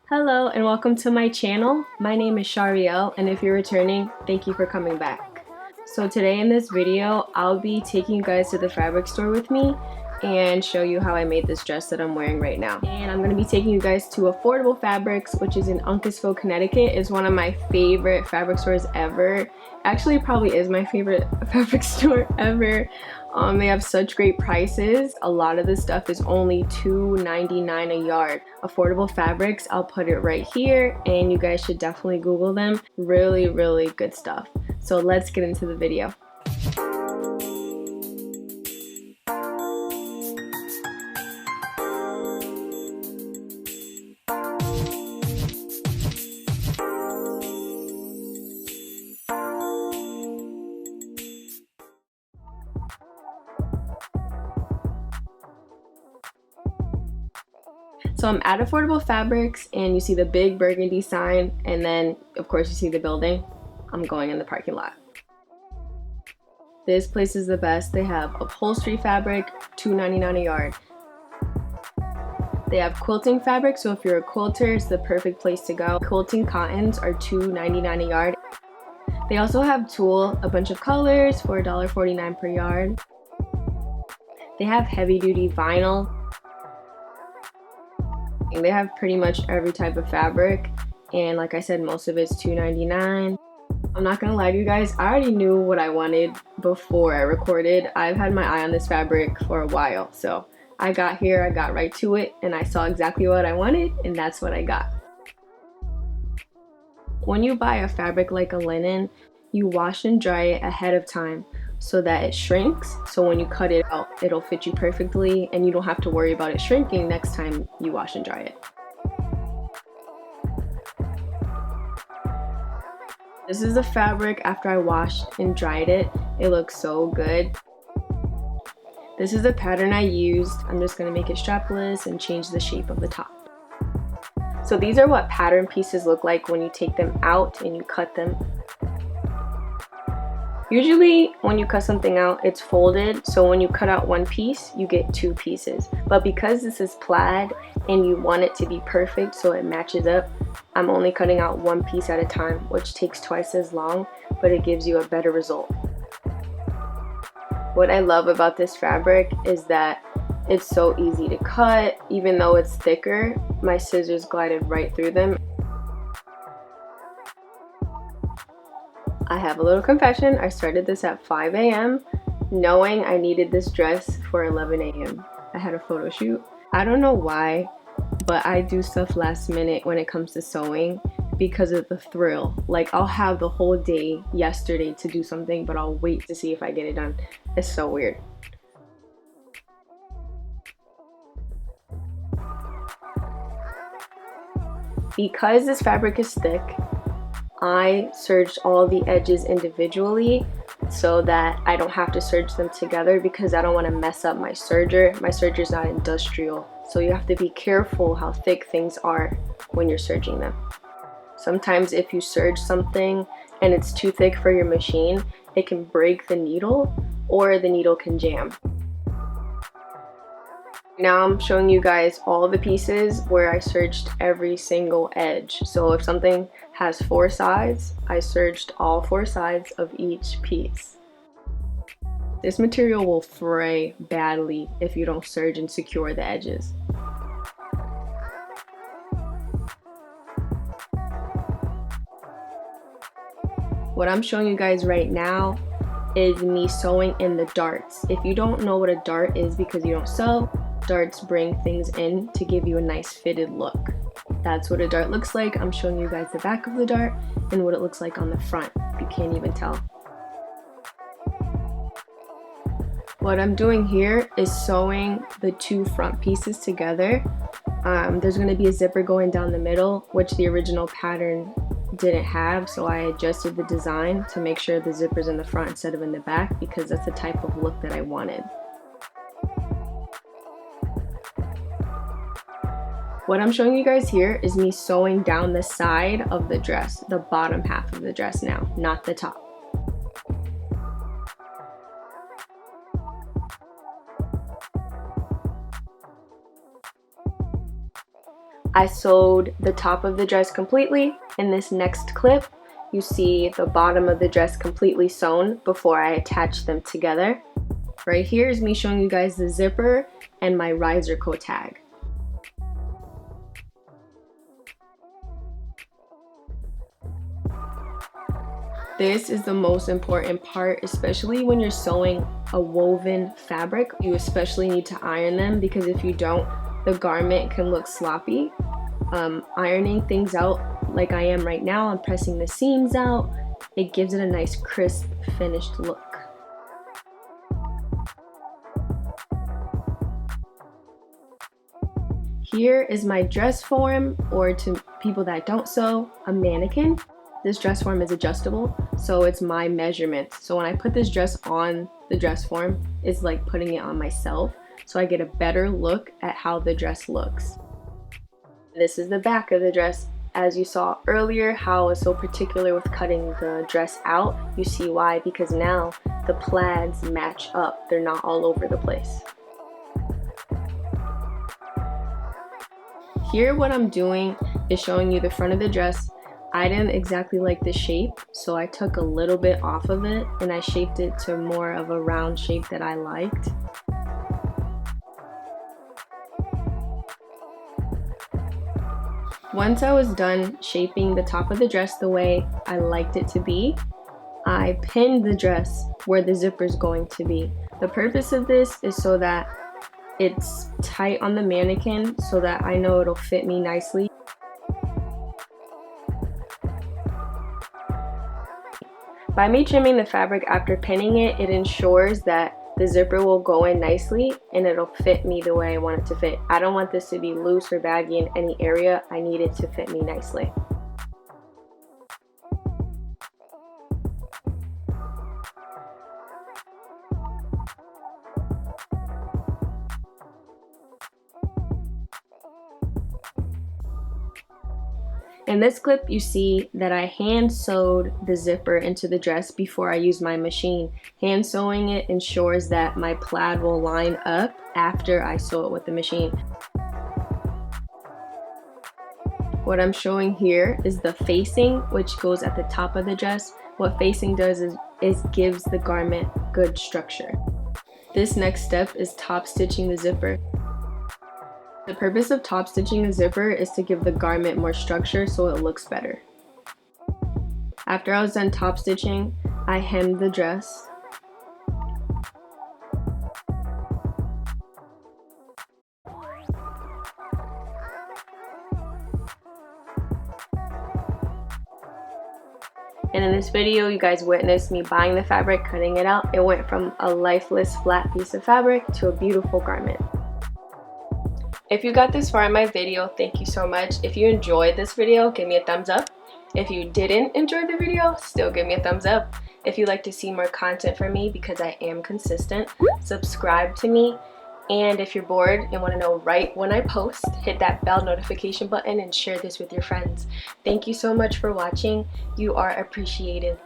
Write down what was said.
Hello and welcome to my channel. My name is Chaurielle, and if you're returning, thank you for coming back. So today in this video, I'll be taking you guys to the fabric store with me and show you how I made this dress that I'm wearing right now. And I'm going to be taking you guys to Affordable Fabrics, which is in Uncasville, Connecticut. It's one of my favorite fabric stores ever. Actually, probably is my favorite fabric store ever. They have such great prices. A lot of this stuff is only $2.99 a yard. Affordable Fabrics, I'll put it right here, and you guys should definitely Google them. Really, really good stuff. So let's get into the video. So I'm at Affordable Fabrics, and you see the big burgundy sign, and then of course you see the building. I'm going in the parking lot. This place is the best. They have upholstery fabric, $2.99 a yard. They have quilting fabric, so if you're a quilter, it's the perfect place to go. Quilting cottons are $2.99 a yard. They also have tulle, a bunch of colors for $1.49 per yard. They have heavy duty vinyl. They have pretty much every type of fabric, and like I said, most of it's $2.99. I'm not gonna lie to you guys, I already knew what I wanted before I recorded. I've had my eye on this fabric for a while, so I got here, I got right to it, and I saw exactly what I wanted, and that's what I got. When you buy a fabric like a linen, you wash and dry it ahead of time so that it shrinks, so when you cut it out, it'll fit you perfectly and you don't have to worry about it shrinking next time you wash and dry it. This is the fabric after I washed and dried it. It looks so good. This is the pattern I used. I'm just going to make it strapless and change the shape of the top. So these are what pattern pieces look like when you take them out and you cut them. Usually when you cut something out, it's folded, so when you cut out one piece, you get two pieces. But because this is plaid and you want it to be perfect so it matches up, I'm only cutting out one piece at a time, which takes twice as long, but it gives you a better result. What I love about this fabric is that it's so easy to cut. Even though it's thicker, my scissors glided right through them. I have a little confession. I started this at 5 a.m. knowing I needed this dress for 11 a.m. I had a photo shoot. I don't know why, but I do stuff last minute when it comes to sewing because of the thrill. Like, I'll have the whole day yesterday to do something, but I'll wait to see if I get it done. It's so weird. Because this fabric is thick, I serged all the edges individually so that I don't have to serge them together because I don't want to mess up my serger. My serger is not industrial, so you have to be careful how thick things are when you're serging them. Sometimes if you serge something and it's too thick for your machine, it can break the needle or the needle can jam. Now I'm showing you guys all the pieces where I serged every single edge. So if something has 4 sides, I serged all 4 sides of each piece. This material will fray badly if you don't serge and secure the edges. What I'm showing you guys right now is me sewing in the darts. If you don't know what a dart is because you don't sew, darts bring things in to give you a nice fitted look. That's what a dart looks like. I'm showing you guys the back of the dart and what it looks like on the front, if you can't even tell. What I'm doing here is sewing the 2 front pieces together. There's going to be a zipper going down the middle, which the original pattern didn't have, so I adjusted the design to make sure the zipper's in the front instead of in the back because that's the type of look that I wanted. What I'm showing you guys here is me sewing down the side of the dress, the bottom half of the dress now, not the top. I sewed the top of the dress completely. In this next clip, you see the bottom of the dress completely sewn before I attach them together. Right here is me showing you guys the zipper and my riser coat tag. This is the most important part, especially when you're sewing a woven fabric. You especially need to iron them because if you don't, the garment can look sloppy. Ironing things out like I am right now, I'm pressing the seams out. It gives it a nice crisp finished look. Here is my dress form, or to people that don't sew, a mannequin. This dress form is adjustable, so it's my measurements. So when I put this dress on the dress form, it's like putting it on myself, so I get a better look at how the dress looks. This is the back of the dress. As you saw earlier, how I was so particular with cutting the dress out, you see why, because now the plaids match up. They're not all over the place. Here what I'm doing is showing you the front of the dress. I didn't exactly like the shape, so I took a little bit off of it and I shaped it to more of a round shape that I liked. Once I was done shaping the top of the dress the way I liked it to be, I pinned the dress where the zipper is going to be. The purpose of this is so that it's tight on the mannequin so that I know it'll fit me nicely. By me trimming the fabric after pinning it, it ensures that the zipper will go in nicely and it'll fit me the way I want it to fit. I don't want this to be loose or baggy in any area. I need it to fit me nicely. In this clip, you see that I hand sewed the zipper into the dress before I use my machine. Hand sewing it ensures that my plaid will line up after I sew it with the machine. What I'm showing here is the facing, which goes at the top of the dress. What facing does is gives the garment good structure. This next step is top stitching the zipper. The purpose of top stitching a zipper is to give the garment more structure so it looks better. After I was done top stitching, I hemmed the dress. And in this video, you guys witnessed me buying the fabric, cutting it out. It went from a lifeless flat piece of fabric to a beautiful garment. If you got this far in my video, thank you so much. If you enjoyed this video, give me a thumbs up. If you didn't enjoy the video, still give me a thumbs up. If you'd like to see more content from me, because I am consistent, subscribe to me. And if you're bored and want to know right when I post, hit that bell notification button and share this with your friends. Thank you so much for watching. You are appreciated.